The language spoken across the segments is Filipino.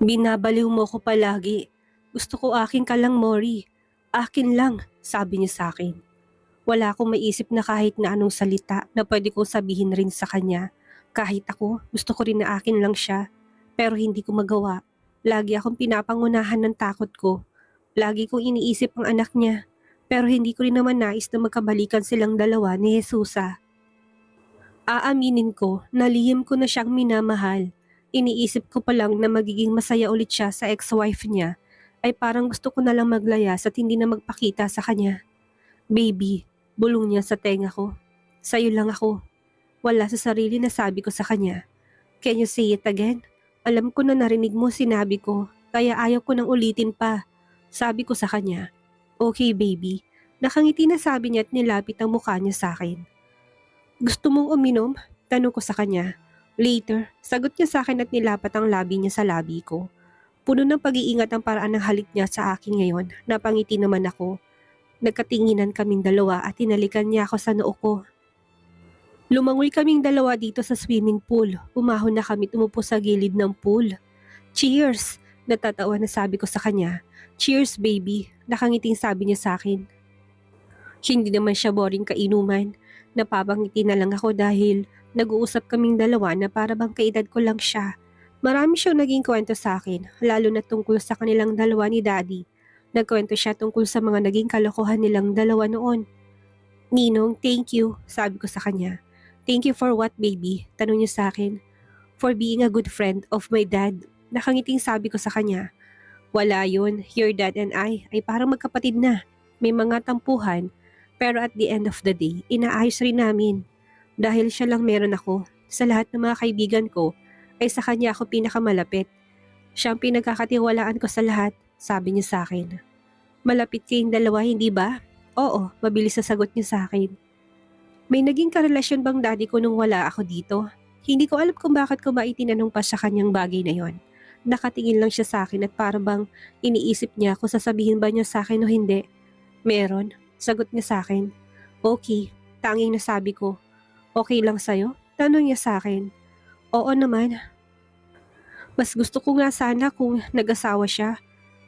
Binabaliw mo ko palagi. Gusto ko akin ka lang, Mori. Akin lang, sabi niya sa akin. Wala akong maisip na kahit na anong salita na pwede kong sabihin rin sa kanya. Kahit ako, gusto ko rin na akin lang siya. Pero hindi ko magawa. Lagi akong pinapangunahan ng takot ko. Lagi kong iniisip ang anak niya. Pero hindi ko rin naman nais na magkabalikan silang dalawa ni Jesusa. Aaminin ko na lihim ko na siyang minamahal. Iniisip ko pa lang na magiging masaya ulit siya sa ex-wife niya ay parang gusto ko na lang maglayas at hindi na magpakita sa kanya. Baby, bulong niya sa tenga ko. Sa'yo lang ako. Wala sa sarili na sabi ko sa kanya. Can you say it again? Alam ko na narinig mo sinabi ko, kaya ayaw ko nang ulitin pa. Sabi ko sa kanya. Okay baby. Nakangiti na sabi niya at nilapit ang mukha niya sa akin. Gusto mong uminom? Tanong ko sa kanya. Later, sagot niya sa akin at nilapat ang labi niya sa labi ko. Puno ng pag-iingat ang paraan ng halik niya sa akin ngayon. Napangiti naman ako. Nagkatinginan kaming dalawa at tinalikan niya ako sa noo ko. Lumangoy kaming dalawa dito sa swimming pool. Umahon na kami tumupo sa gilid ng pool. Cheers! Natatawa na sabi ko sa kanya. Cheers baby! Nakangiting sabi niya sa akin. Hindi naman siya boring kainuman. Napapangiti na lang ako dahil nag-uusap kaming dalawa na para bang kaedad ko lang siya. Marami siyang naging kwento sa akin, lalo na tungkol sa kanilang dalawa ni Daddy. Nagkwento siya tungkol sa mga naging kalokohan nilang dalawa noon. Ninong, thank you, sabi ko sa kanya. Thank you for what baby? Tanong niya sa akin. For being a good friend of my dad. Nakangiting sabi ko sa kanya. Wala yun, your dad and I ay parang magkapatid na. May mga tampuhan. Pero at the end of the day, inaayos rin namin. Dahil siya lang meron ako, sa lahat ng mga kaibigan ko, ay sa kanya ako pinakamalapit. Siya ang pinagkakatiwalaan ko sa lahat, sabi niya sa akin. Malapit kayong dalawa, hindi ba? Oo, mabilis sa sagot niya sa akin. May naging karelasyon bang daddy ko nung wala ako dito? Hindi ko alam kung bakit ko maitinanong pa sa kanyang bagay na yon. Nakatingin lang siya sa akin at para bang iniisip niya kung sasabihin ba niya sa akin o hindi. Meron. Sagot niya sa akin. Okay, tanging nasabi ko. Okay lang sa'yo? Tanong niya sa akin. Oo naman. Mas gusto ko nga sana kung nag-asawa siya.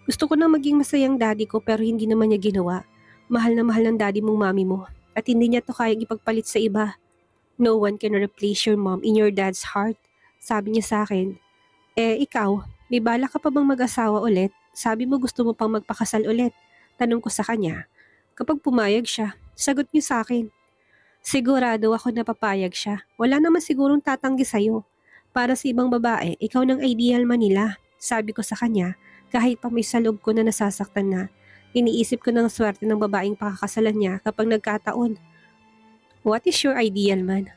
Gusto ko nang maging masayang daddy ko pero hindi naman niya ginawa. Mahal na mahal ng daddy mong mami mo at hindi niya to kayang ipagpalit sa iba. No one can replace your mom in your dad's heart. Sabi niya sa akin. Ikaw, may bala ka pa bang mag-asawa ulit? Sabi mo gusto mo pang magpakasal ulit. Tanong ko sa kanya. Kapag pumayag siya, sagot niya sa akin. Sigurado ako na papayag siya. Wala naman sigurong tatanggi sa'yo. Para sa ibang babae, ikaw ng ideal man nila. Sabi ko sa kanya, kahit pa may sa loob ko na nasasaktan na. Iniisip ko ng swerte ng babaeng pakakasalan niya kapag nagkataon. What is your ideal man?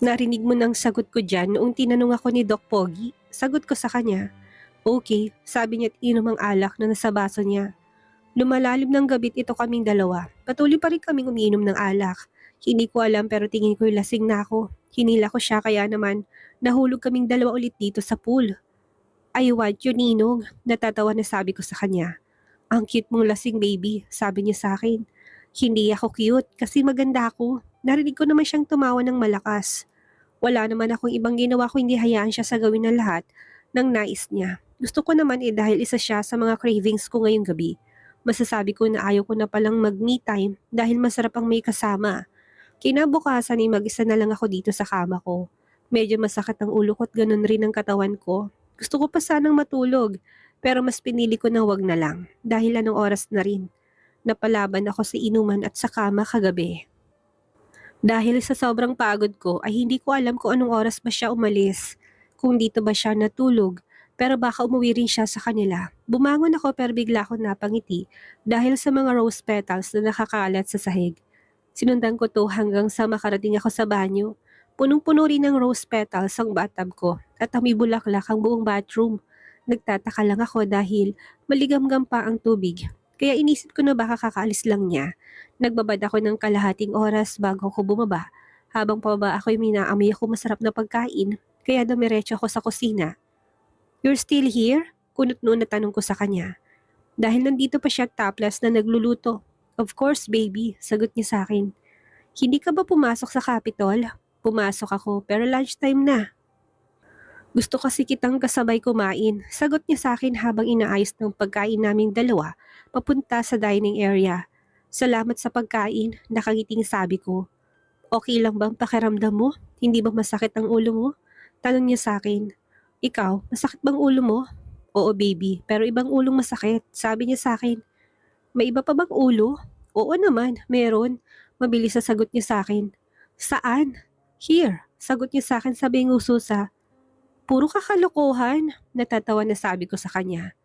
Narinig mo ng sagot ko dyan noong tinanong ako ni Doc Pogi. Sagot ko sa kanya. Okay, sabi niya at inom ang alak na nasa baso niya. Lumalalim ng gabit ito kaming dalawa. Patuloy pa rin kaming umiinom ng alak. Hindi ko alam pero tingin ko'y lasing na ako. Hinila ko siya kaya naman nahulog kaming dalawa ulit dito sa pool. I want you, Ninong. Natatawa na sabi ko sa kanya. Ang cute mong lasing baby, sabi niya sa akin. Hindi ako cute kasi maganda ako. Narinig ko naman siyang tumawa ng malakas. Wala naman akong ibang ginawa kung hindi hayaan siya sa gawin ng lahat ng nais niya. Gusto ko naman dahil isa siya sa mga cravings ko ngayong gabi. Masasabi ko na ayaw ko na palang mag-me time dahil masarap ang may kasama. Kinabukasan ay mag-isa na lang ako dito sa kama ko. Medyo masakit ang ulo ko at ganun rin ang katawan ko. Gusto ko pa sanang matulog pero mas pinili ko na wag na lang dahil anong oras na rin. Napalaban ako sa inuman at sa kama kagabi. Dahil sa sobrang pagod ko ay hindi ko alam kung anong oras ba siya umalis. Kung dito ba siya natulog. Pero baka umuwi rin siya sa kanila. Bumangon ako pero bigla ako napangiti dahil sa mga rose petals na nakakalat sa sahig. Sinundan ko to hanggang sa makarating ako sa banyo. Punong-puno rin ng rose petals ang bathtub ko at amoy bulaklak ang buong bathroom. Nagtataka lang ako dahil maligamgam pa ang tubig. Kaya inisip ko na baka kakaalis lang niya. Nagbabad ako ng kalahating oras bago ako bumaba. Habang pababa ako'y minaamoy ako masarap na pagkain kaya dumiretso ako sa kusina. You're still here? Kunot noon na tanong ko sa kanya. Dahil nandito pa siya topless na nagluluto. Of course baby, sagot niya sa akin. Hindi ka ba pumasok sa Capitol? Pumasok ako pero lunchtime na. Gusto kasi kitang kasabay kumain. Sagot niya sa akin habang inaayos ng pagkain naming dalawa papunta sa dining area. Salamat sa pagkain, nakangiting sabi ko. Okay lang bang pakiramdam mo? Hindi ba masakit ang ulo mo? Tanong niya sa akin. Ikaw, masakit bang ulo mo? Oo baby, pero ibang ulong masakit. Sabi niya sa akin. May iba pa bang ulo? Oo naman, meron. Mabilis na sagot niya sa akin. Saan? Here. Sagot niya sa akin sabing ususa. Puro kakalokohan. Natatawa na sabi ko sa kanya.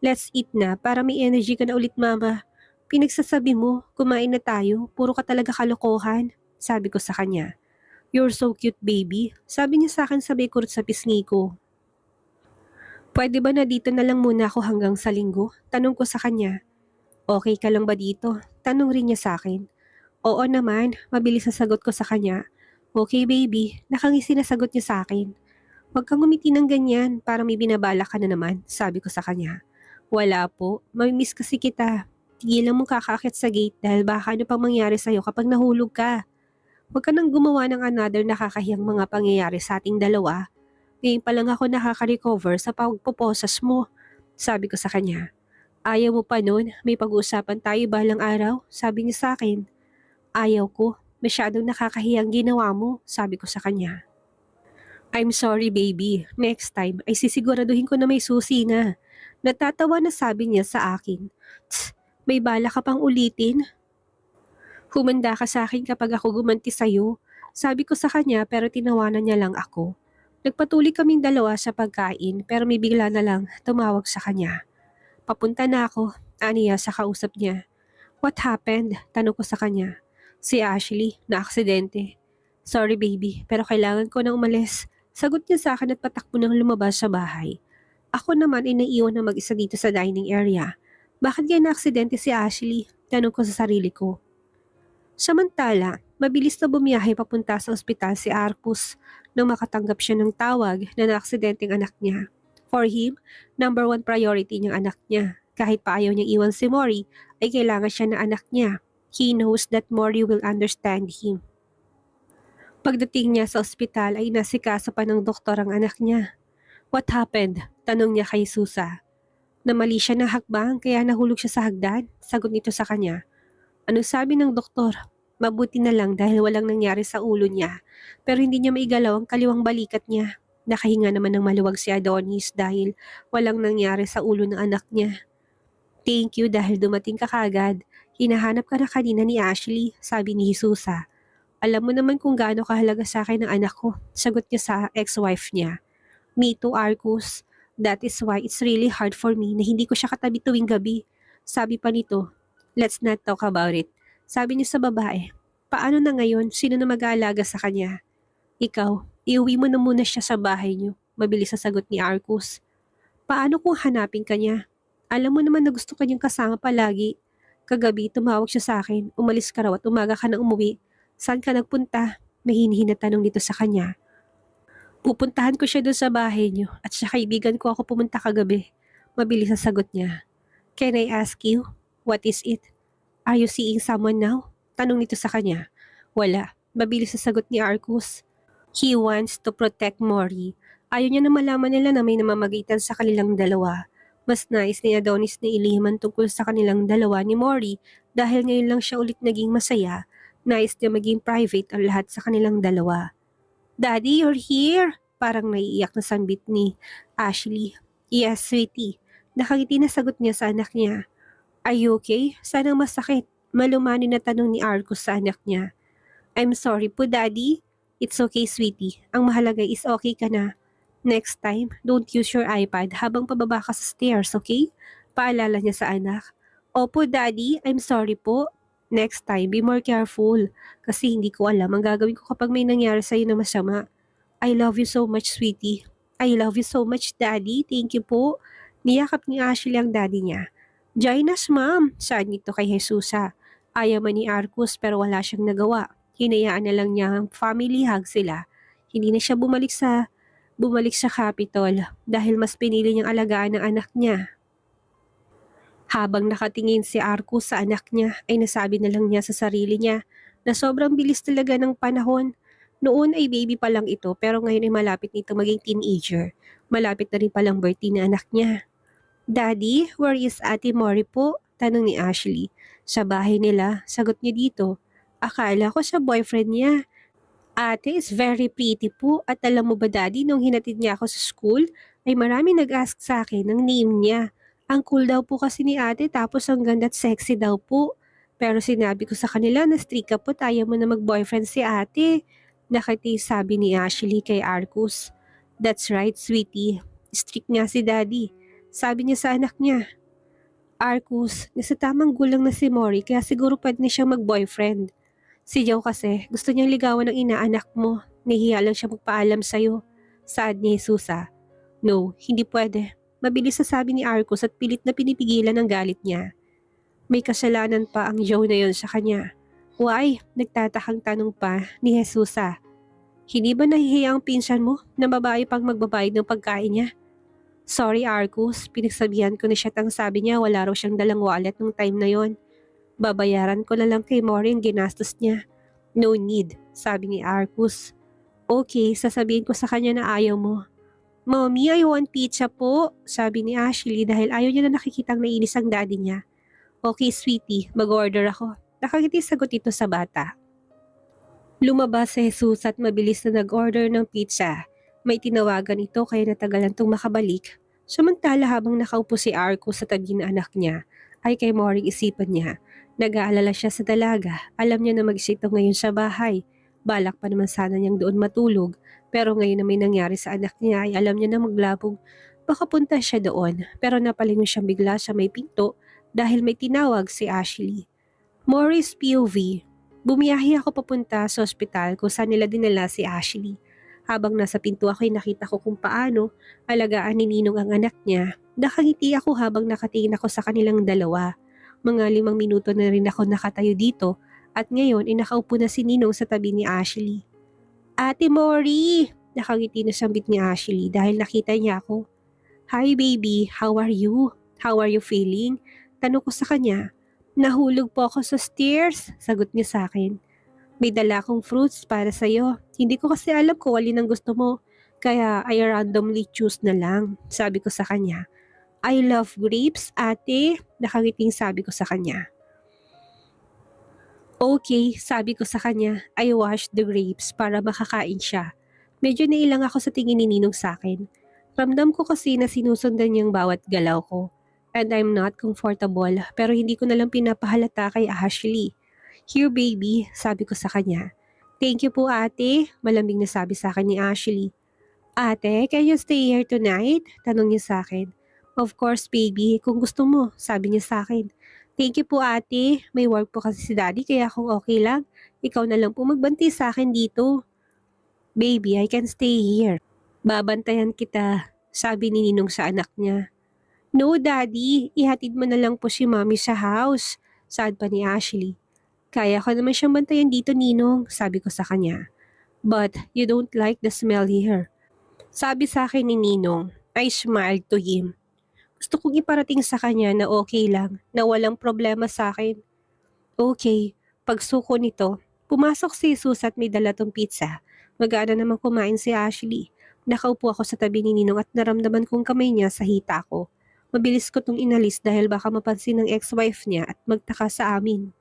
Let's eat na para may energy ka na ulit mama. Pinagsasabi mo, kumain na tayo. Puro ka talaga kalokohan. Sabi ko sa kanya. You're so cute baby. Sabi niya sa akin sabay kurot sa pisngi ko. Pwede ba na dito na lang muna ako hanggang sa linggo? Tanong ko sa kanya. Okay ka lang ba dito? Tanong rin niya sa akin. Oo naman, mabilis na sagot ko sa kanya. Okay baby, nakangisi na sagot niya sa akin. Huwag kang umiti ng ganyan para may binabala ka na naman, sabi ko sa kanya. Wala po, mamimiss kasi kita. Tigilan mong kakakit sa gate dahil baka ano pang mangyari sa'yo kapag nahulog ka. Huwag ka nang gumawa ng another nakakahiyang mga pangyayari sa ating dalawa. Ngayon pa lang ako nakaka-recover sa pagpoposas mo, sabi ko sa kanya. Ayaw mo pa nun, may pag-uusapan tayo balang araw, sabi niya sa akin. Ayaw ko, masyadong nakakahiyang ginawa mo, sabi ko sa kanya. I'm sorry baby, next time ay sisiguraduhin ko na may susi na. Natatawa na sabi niya sa akin. Tss, may bala ka pang ulitin? Humanda ka sa akin kapag ako gumanti sa'yo. Sabi ko sa kanya pero tinawanan niya lang ako. Nagpatuloy kaming dalawa sa pagkain pero may bigla na lang tumawag sa kanya. Papunta na ako, aniya sa kausap niya. What happened? Tanong ko sa kanya. Si Ashley, na aksidente. Sorry baby, pero kailangan ko nang umalis. Sagot niya sa akin at patakbo nang lumabas sa bahay. Ako naman ay naiiwan na mag-isa dito sa dining area. Bakit kaya na-aksidente si Ashley? Tanong ko sa sarili ko. Samantala, mabilis na bumiyahe papunta sa ospital si Arcus nang makatanggap siya ng tawag na na-aksidenteng anak niya. For him, number one priority niyang anak niya. Kahit pa ayaw niyang iwan si Mori, ay kailangan siya na anak niya. He knows that Mori will understand him. Pagdating niya sa ospital ay nasikaso pa ng doktor ang anak niya. What happened? Tanong niya kay Susa. Namali siya ng hakbang kaya nahulog siya sa hagdan? Sagot nito sa kanya. Anong sabi ng doktor? Mabuti na lang dahil walang nangyari sa ulo niya. Pero hindi niya maigalaw ang kaliwang balikat niya. Nakahinga naman ng maluwag si Adonis dahil walang nangyari sa ulo ng anak niya. Thank you dahil dumating ka kagad. Hinahanap ka na kanina ni Ashley, sabi ni Jesusa. Alam mo naman kung gaano kahalaga sa akin ang anak ko, sagot niya sa ex-wife niya. Me too, Arcus. That is why it's really hard for me na hindi ko siya katabi tuwing gabi. Sabi pa nito, let's not talk about it. Sabi niya sa babae, paano na ngayon, sino na mag-aalaga sa kanya? Ikaw, iuwi mo na muna siya sa bahay niyo, mabilis sa sagot ni Arcus. Paano kung hanapin ka niya? Alam mo naman na gusto ka niyang kasama palagi. Kagabi, tumawag siya sa akin, umalis ka raw at umaga ka na umuwi. Saan ka nagpunta? May hinihin na tanong dito sa kanya. Pupuntahan ko siya doon sa bahay niyo at siya kaibigan ko ako pumunta kagabi. Mabilis sa sagot niya. Can I ask you? What is it? Are you seeing someone now? Tanong nito sa kanya. Wala. Mabilis sa sagot ni Arcus. He wants to protect Mori. Ayaw niya na malaman nila na may namamagitan sa kanilang dalawa. Mas nais ni Adonis na ilihiman tungkol sa kanilang dalawa ni Mori dahil ngayon lang siya ulit naging masaya. Nais niya maging private ang lahat sa kanilang dalawa. Daddy, you're here! Parang naiiyak na sambit ni Ashley. Yes, sweetie. Nakangiti na sagot niya sa anak niya. Are you okay? Sanang masakit. Malumani na tanong ni Arcus sa anak niya. I'm sorry po, Daddy. It's okay, sweetie. Ang mahalaga is okay ka na. Next time, don't use your iPad habang pababa ka sa stairs, okay? Paalala niya sa anak. Opo, Daddy. I'm sorry po. Next time, be more careful. Kasi hindi ko alam ang gagawin ko kapag may nangyari sa'yo na masama. I love you so much, sweetie. I love you so much, Daddy. Thank you po. Niyakap ni Ashley ang daddy niya. Join us, ma'am. Saad nito kay Jesusa. Ayaw man ni Arcus pero wala siyang nagawa. Hinayaan na lang niya ang family hug sila. Hindi na siya bumalik sa Capitol dahil mas pinili niyang alagaan ang anak niya. Habang nakatingin si Arcus sa anak niya ay nasabi na lang niya sa sarili niya na sobrang bilis talaga ng panahon. Noon ay baby pa lang ito pero ngayon ay malapit nito maging teenager. Malapit na rin palang birthday na anak niya. Daddy, where is Ate Mori po? Tanong ni Ashley. Sa bahay nila, sagot niya dito. Akala ko sa boyfriend niya. Ate is very pretty po at alam mo ba daddy nung hinatid niya ako sa school ay marami nag-ask sa akin ng name niya. Ang cool daw po kasi ni ate tapos ang ganda at sexy daw po. Pero sinabi ko sa kanila na strict ka po ayaw mo na mag-boyfriend si ate. Nakati sabi ni Ashley kay Arcus. That's right sweetie, strict nga si daddy. Sabi niya sa anak niya. Arcus, nasa tamang gulang na si Mori kaya siguro pwede na siyang mag-boyfriend. Si Joe kasi, gusto niyang ligawan ng inaanak mo. Nahihiya lang siya magpaalam sa'yo. Saad ni Susa. No, hindi pwede. Mabilis sa sabi ni Arcos at pilit na pinipigilan ang galit niya. May kasalanan pa ang Joe na yon sa kanya. Why? Nagtatakang tanong pa ni Jesusa. Hindi ba nahihiya ang pinsan mo na babae pang magbabayad ng pagkain niya? Sorry Arcos, pinagsabihan ko na siya tang sabi niya wala raw siyang dalang wallet nung time na yon. Babayaran ko na lang kay Mori ang ginastos niya. No need, sabi ni Arcus. Okay, sasabihin ko sa kanya na ayaw mo. Mommy, I want pizza po, sabi ni Ashley dahil ayaw niya na nakikitang nainis ang daddy niya. Okay, sweetie, mag-order ako. Nakangiti sagot ito sa bata. Lumabas si Jesus at mabilis na nag-order ng pizza. May tinawagan ito kaya natagalan tong makabalik. Samantala habang nakaupo si Arcus sa tabi ng anak niya, ay kay Mori isipan niya. Nag-aalala siya sa dalaga. Alam niya na mag-isito ngayon sa bahay. Balak pa naman sana niyang doon matulog. Pero ngayon na may nangyari sa anak niya ay alam niya na maglabog. Baka punta siya doon. Pero napalingon siya bigla sa may pinto dahil may tinawag si Ashley. Morris POV. Bumiyahe ako papunta sa ospital kung saan nila dinala si Ashley. Habang nasa pinto ako ay nakita ko kung paano alagaan ni Ninong ang anak niya. Nakangiti ako habang nakatingin ako sa kanilang dalawa. Mga 5 minuto na rin ako nakatayo dito at ngayon ay nakaupo na si Ninong sa tabi ni Ashley. Ate Mori! Nakangiti na sambit ni Ashley dahil nakita niya ako. Hi baby, how are you? How are you feeling? Tanong ko sa kanya. Nahulog po ako sa stairs, sagot niya sa akin. May dala akong fruits para sa'yo. Hindi ko kasi alam kung alin ang gusto mo. Kaya I randomly choose na lang, sabi ko sa kanya. I love grapes, ate. Nakangiting sabi ko sa kanya. Okay, sabi ko sa kanya. I washed the grapes para makakain siya. Medyo nailang ako sa tingin ni Ninong sa akin. Ramdam ko kasi na sinusundan niyang bawat galaw ko. And I'm not comfortable pero hindi ko nalang pinapahalata kay Ashley. Here baby, sabi ko sa kanya. Thank you po ate, malamig na sabi sa akin ni Ashley. Ate, can you stay here tonight? Tanong niya sa akin. Of course, baby. Kung gusto mo, sabi niya sa akin. Thank you po ate. May work po kasi si daddy kaya kung okay lang, ikaw na lang po magbanti sa akin dito. Baby, I can stay here. Babantayan kita, sabi ni Ninong sa anak niya. No daddy, ihatid mo na lang po si mommy sa house, saad pa ni Ashley. Kaya ko naman siyang bantayan dito Ninong, sabi ko sa kanya. But you don't like the smell here. Sabi sa akin ni Ninong. I smiled to him. Gusto kong iparating sa kanya na okay lang, na walang problema sa akin. Okay, pagsuko nito, pumasok si Jesus at may dala tong pizza. Mag-aana naman kumain si Ashley. Nakaupo ako sa tabi ni Ninong at naramdaman kong kamay niya sa hita ko. Mabilis ko tong inalis dahil baka mapansin ng ex-wife niya at magtaka sa amin.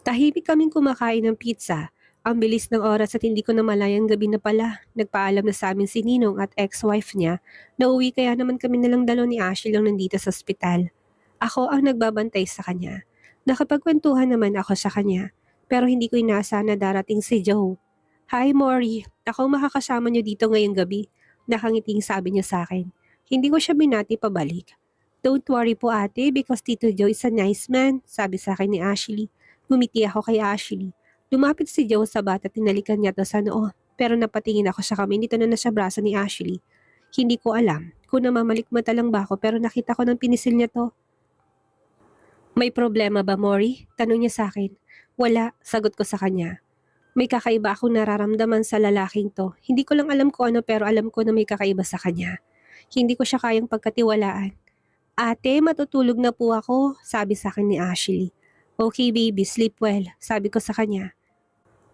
Tahimik kaming kumakain ng pizza. Ang bilis ng oras at hindi ko namalayang gabi na pala. Nagpaalam na sa amin si Ninong at ex-wife niya na uwi kaya naman kami nalang dalaw ni Ashley lang nandito sa ospital. Ako ang nagbabantay sa kanya. Nakapagkwentuhan naman ako sa kanya pero hindi ko inaasahan na darating si Joe. Hi Mori, ako makakasama niyo dito ngayong gabi. Nakangiting sabi niya sa akin. Hindi ko siya binati pabalik. Don't worry po ate because Tito Joe is a nice man, sabi sa akin ni Ashley. Ngumiti ako kay Ashley. Lumapit si Joe sa bata at tinalikan niya to sa noo pero napatingin ako sa kamay nito na nasa braso ni Ashley. Hindi ko alam kung namamalikmata lang ba ako pero nakita ko ng pinisil niya to. May problema ba Mori? Tanong niya sa akin. Wala, sagot ko sa kanya. May kakaiba akong nararamdaman sa lalaking to. Hindi ko lang alam kung ano pero alam ko na may kakaiba sa kanya. Hindi ko siya kayang pagkatiwalaan. Ate, matutulog na po ako, sabi sa akin ni Ashley. Okay baby, sleep well, sabi ko sa kanya.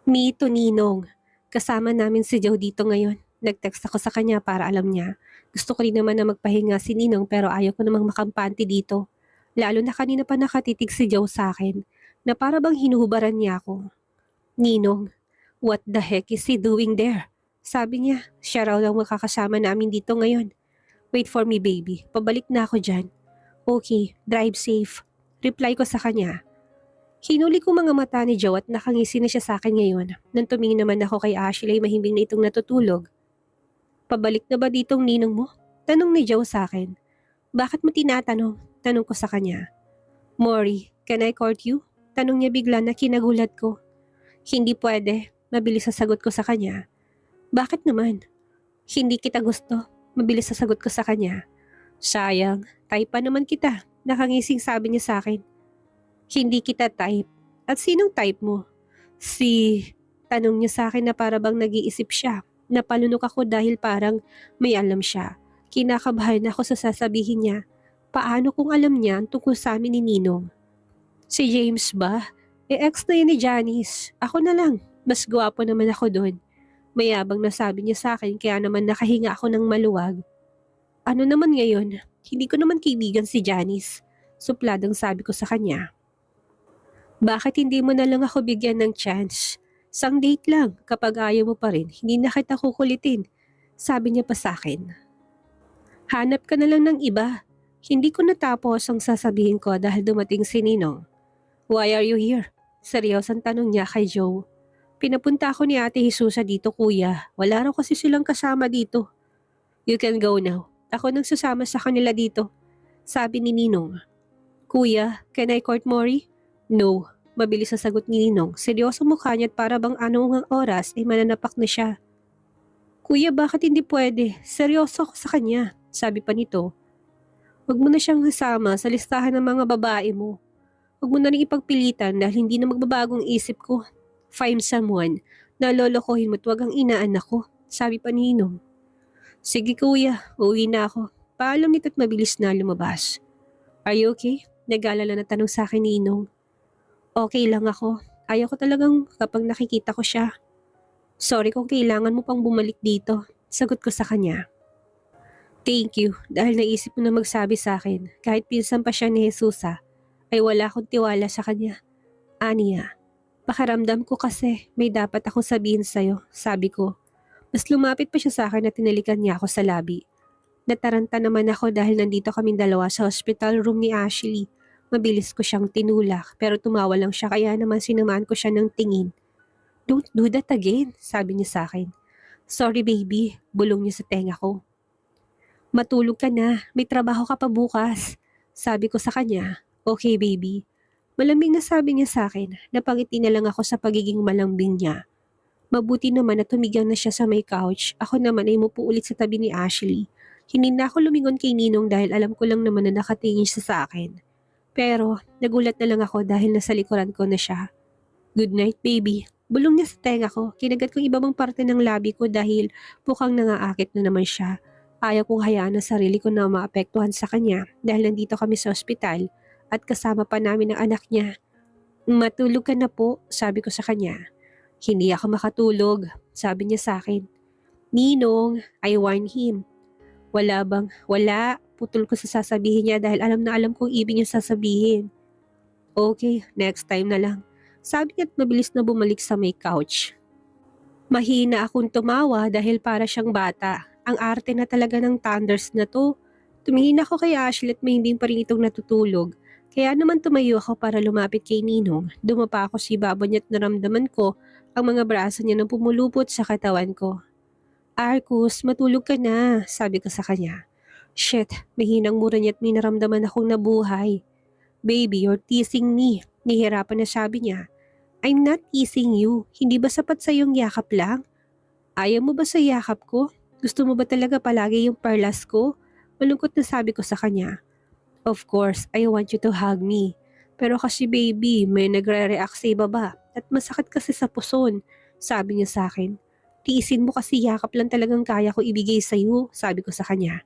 Me to Ninong. Kasama namin si Joe dito ngayon. Nag-text ako sa kanya para alam niya. Gusto ko rin naman na magpahinga si Ninong pero ayaw ko namang makampante dito. Lalo na kanina pa nakatitig si Joe sa akin na para bang hinuhubaran niya ako. Ninong, what the heck is he doing there? Sabi niya, siya raw lang makakasama namin dito ngayon. Wait for me baby, pabalik na ako dyan. Okay, drive safe. Reply ko sa kanya. Hinuli ko mga mata ni Joe at nakangisi na siya sa akin ngayon. Nang tumingin naman ako kay Ashley mahimbing na itong natutulog. Pabalik na ba ditong ninong mo? Tanong ni Joe sa akin. Bakit mo tinatanong? Tanong ko sa kanya. Maury, can I court you? Tanong niya bigla na kinagulat ko. Hindi pwede, mabilis sa sagot ko sa kanya. Bakit naman? Hindi kita gusto, mabilis sa sagot ko sa kanya. Sayang, type pa naman kita, nakangising sabi niya sa akin. Hindi kita type. At sinong type mo? Tanong niya sa akin na para bang nag-iisip siya. Napalunok ako dahil parang may alam siya. Kinakabahan ako sa sasabihin niya. Paano kung alam niya ang tungkol sa amin ni Ninong? Si James ba? Ex na yun ni Janice. Ako na lang. Mas gwapo naman ako doon. Mayabang na sabi niya sa akin kaya naman nakahinga ako ng maluwag. Ano naman ngayon? Hindi ko naman kaibigan si Janice. Supladang sabi ko sa kanya. Bakit hindi mo na lang ako bigyan ng chance? Sang date lang, kapag ayaw mo pa rin, hindi na kita kukulitin. Sabi niya pa sa akin. Hanap ka na lang ng iba. Hindi ko natapos ang sasabihin ko dahil dumating si Ninong. Why are you here? Seryosang tanong niya kay Joe. Pinapunta ako ni Ate Jesusa dito kuya. Wala raw kasi silang kasama dito. You can go now. Ako nang susama sa kanila dito. Sabi ni Ninong. Kuya, can I court Maury? No. Mabilis sa sagot ni Ninong. Seryoso mukha niya at para bang anong oras ay mananapak na siya. Kuya, bakit hindi pwede? Seryoso ako sa kanya. Sabi pa nito. Huwag mo na siyang kasama sa listahan ng mga babae mo. Huwag mo na rin ipagpilitan dahil hindi na magbabagong isip ko. Find someone na lolokohin mo at huwag ang inaanak ko. Sabi pa ni Ninong. Sige kuya, uwi na ako. Paalam nito at mabilis na lumabas. Are you okay? Nag-alala na tanong sa akin ni Ninong. Okay lang ako. Ayaw ko talagang kapag nakikita ko siya. Sorry kung kailangan mo pang bumalik dito. Sagot ko sa kanya. Thank you dahil naisip mo na magsabi sa akin kahit pinsan pa siya ni Jesusa ay wala akong tiwala sa kanya. Aniya, pakiramdam ko kasi may dapat akong sabihin sa'yo, sabi ko. Mas lumapit pa siya sa akin at tinalikan niya ako sa labi. Nataranta naman ako dahil nandito kaming dalawa sa hospital room ni Ashley. Mabilis ko siyang tinulak pero tumawa lang siya kaya naman sinamaan ko siya ng tingin. Don't do that again, sabi niya sa akin. Sorry baby, bulong niya sa tenga ko. Matulog ka na, may trabaho ka pa bukas. Sabi ko sa kanya, okay baby. Malambing na sabi niya sa akin, napangiti na lang ako sa pagiging malambing niya. Mabuti naman na tumigang na siya sa may couch, ako naman ay mupo ulit sa tabi ni Ashley. Hindi na ako lumingon kay Ninong dahil alam ko lang naman na nakatingin siya sa akin. Pero nagulat na lang ako dahil nasa likuran ko na siya. Good night baby. Bulong niya sa tenga ko, kinagat kong ibabang parte ng labi ko dahil mukhang nangaakit na naman siya. Ayaw kong hayaan ang sarili ko na maapektuhan sa kanya dahil nandito kami sa ospital at kasama pa namin ang anak niya. Matulog ka na po, sabi ko sa kanya. Hindi ako makatulog, sabi niya sa akin. Ninong, I warn him. Wala bang? Wala, putol ko sa sasabihin niya dahil alam na alam kong ibig niya sasabihin. Okay, next time na lang. Sabi niya at mabilis na bumalik sa may couch. Mahina akong tumawa dahil para siyang bata. Ang arte na talaga ng thunders na to. Tumingin ako kay Ashley at mahimbing pa rin itong natutulog. Kaya naman tumayo ako para lumapit kay Ninong. Dumapa ako si baba niya at naramdaman ko ang mga braso niya nang pumulupot sa katawan ko. Arcus, matulog ka na, sabi ko sa kanya. Shit, mahinang mura niya at may naramdaman akong nabuhay. Baby, you're teasing me. Nihirapan na sabi niya. I'm not teasing you. Hindi ba sapat sa iyong yakap lang? Ayaw mo ba sa yakap ko? Gusto mo ba talaga palagi yung parlas ko? Malungkot na sabi ko sa kanya. Of course, I want you to hug me. Pero kasi baby, may nagre-react sa ibaba at masakit kasi sa puson, sabi niya sa akin. Tiisin mo kasi yakap lang talagang kaya ko ibigay sa'yo, sabi ko sa kanya.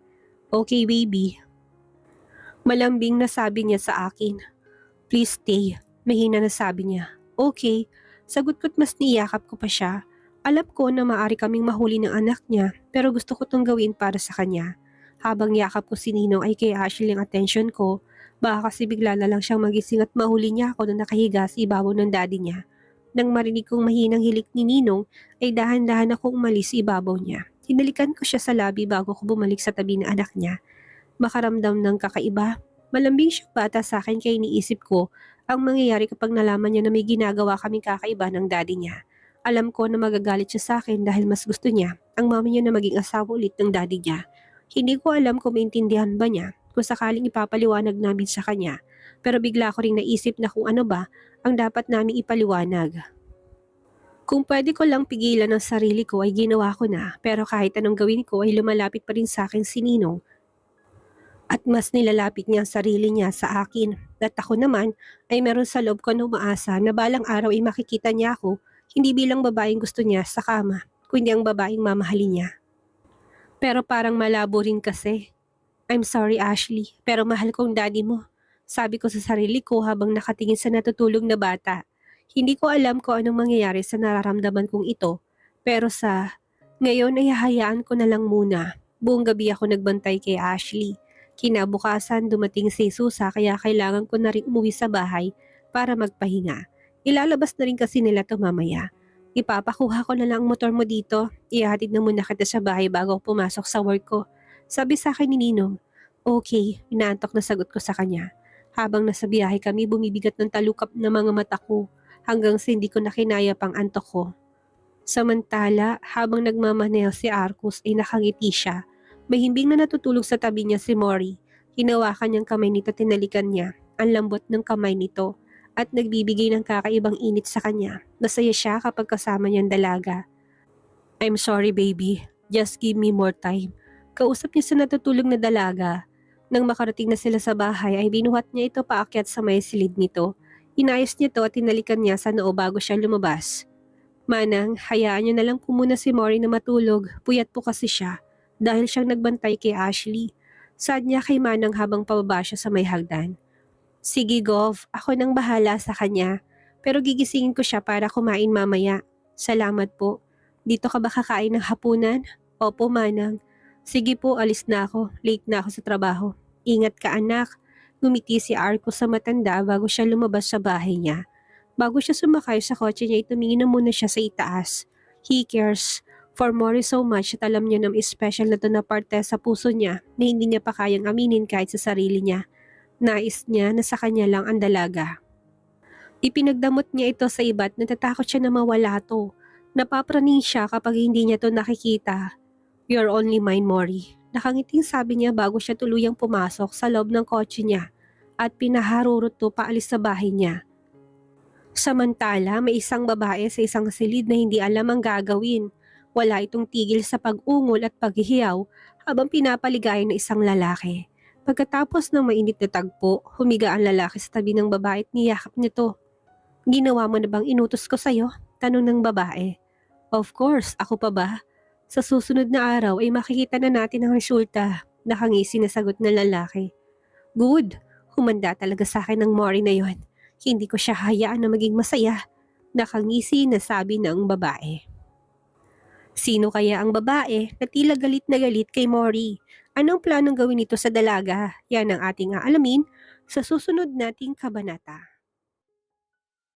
Okay baby. Malambing na sabi niya sa akin. Please stay, mahina na sabi niya. Okay, sagot ko't mas niyakap ko pa siya. Alam ko na maaari kaming mahuli ng anak niya pero gusto ko tong gawin para sa kanya. Habang yakap ko si Ninong ay kay Ashley ang atensyon ko. Baka kasi bigla na lang siyang magising at mahuli niya ako na nakahiga sa ibabaw ng daddy niya. Nang marinig kong mahinang hilik ni Ninong ay dahan-dahan akong umalis sa ibabaw niya. Hinalikan ko siya sa labi bago ko bumalik sa tabi ng anak niya. Makaramdam ng kakaiba. Malambing siyang bata sa akin kaya iniisip ko ang mangyayari kapag nalaman niya na may ginagawa kaming kakaiba ng daddy niya. Alam ko na magagalit siya sa akin dahil mas gusto niya ang mama niya na maging asawa ulit ng daddy niya. Hindi ko alam kung maintindihan ba niya kung sakaling ipapaliwanag namin sa kanya. Pero bigla ko ring naisip na kung ano ba ang dapat naming ipaliwanag. Kung pwede ko lang pigilan ang sarili ko ay ginawa ko na pero kahit anong gawin ko ay lumalapit pa rin sa akin si Ninong at mas nilalapit niya ang sarili niya sa akin. At ako naman ay meron sa loob ko na umaasa na balang araw ay makikita niya ako hindi bilang babaeng gusto niya sa kama kundi ang babaeng mamahalin niya. Pero parang malabo rin kasi. I'm sorry Ashley, pero mahal kong daddy mo. Sabi ko sa sarili ko habang nakatingin sa natutulog na bata. Hindi ko alam kung anong mangyayari sa nararamdaman kong ito. Pero ngayon ay hahayaan ko na lang muna. Buong gabi ako nagbantay kay Ashley. Kinabukasan dumating si Susa kaya kailangan ko na rin umuwi sa bahay para magpahinga. Ilalabas na rin kasi nila to mamaya. Ipapakuha ko na lang ang motor mo dito. Ihatid na muna kita sa bahay bago ako pumasok sa work ko. Sabi sa akin ni Ninong. Okay, inaantok na sagot ko sa kanya. Habang nasa biyahe kami, bumibigat ng talukap na mga mata ko hanggang sa hindi ko nakinaya pang antok ko. Samantala, habang nagmamaneho si Arcus ay nakangiti siya. Mahimbing na natutulog sa tabi niya si Mori. Hinawakan niyang kamay nito, tinalikan niya. Ang lambot ng kamay nito at nagbibigay ng kakaibang init sa kanya. Masaya siya kapag kasama niyang dalaga. I'm sorry baby, just give me more time. Kausap niya sa natutulog na dalaga. Nang makarating na sila sa bahay ay binuhat niya ito paakyat sa may silid nito. Inayos niya to at tinalikan niya sa noo bago siya lumabas. Manang, hayaan niyo na lang po muna si Mori na matulog. Puyat po kasi siya dahil siyang nagbantay kay Ashley. Sad niya kay Manang habang pababa siya sa may hagdan. Sige Gov, ako nang bahala sa kanya. Pero gigisingin ko siya para kumain mamaya. Salamat po. Dito ka ba kakain ng hapunan? Opo Manang. Sige po, alis na ako. Late na ako sa trabaho. Ingat ka anak. Ngumiti si Arco sa matanda bago siya lumabas sa bahay niya. Bago siya sumakay sa kotse niya, tumingin na muna siya sa itaas. He cares for Mori so much at alam niya ng special na to na parte sa puso niya na hindi niya pa kayang aminin kahit sa sarili niya. Nais niya na sa kanya lang ang dalaga. Ipinagdamot niya ito sa iba't natatakot siya na mawala to. Napapraning siya kapag hindi niya to nakikita. You're only mine, Mori. Nakangiting sabi niya bago siya tuluyang pumasok sa loob ng kotse niya at pinaharurot to paalis sa bahay niya. Samantala, may isang babae sa isang silid na hindi alam ang gagawin. Wala itong tigil sa pag-ungol at paghihiyaw habang pinapaligayan ng isang lalaki. Pagkatapos ng mainit na tagpo, humiga ang lalaki sa tabi ng babae at niyakap nito. Ginawa mo na bang inutos ko sa'yo? Tanong ng babae. Of course, ako pa ba? Sa susunod na araw ay makikita na natin ang resulta, nakangisi na sagot ng lalaki. Good, humanda talaga sa akin ng Mori na yon. Hindi ko siya hayaan na maging masaya, nakangisi na sabi ng babae. Sino kaya ang babae na tila galit na galit kay Mori? Anong planong gawin nito sa dalaga? Yan ang ating aalamin sa susunod nating kabanata.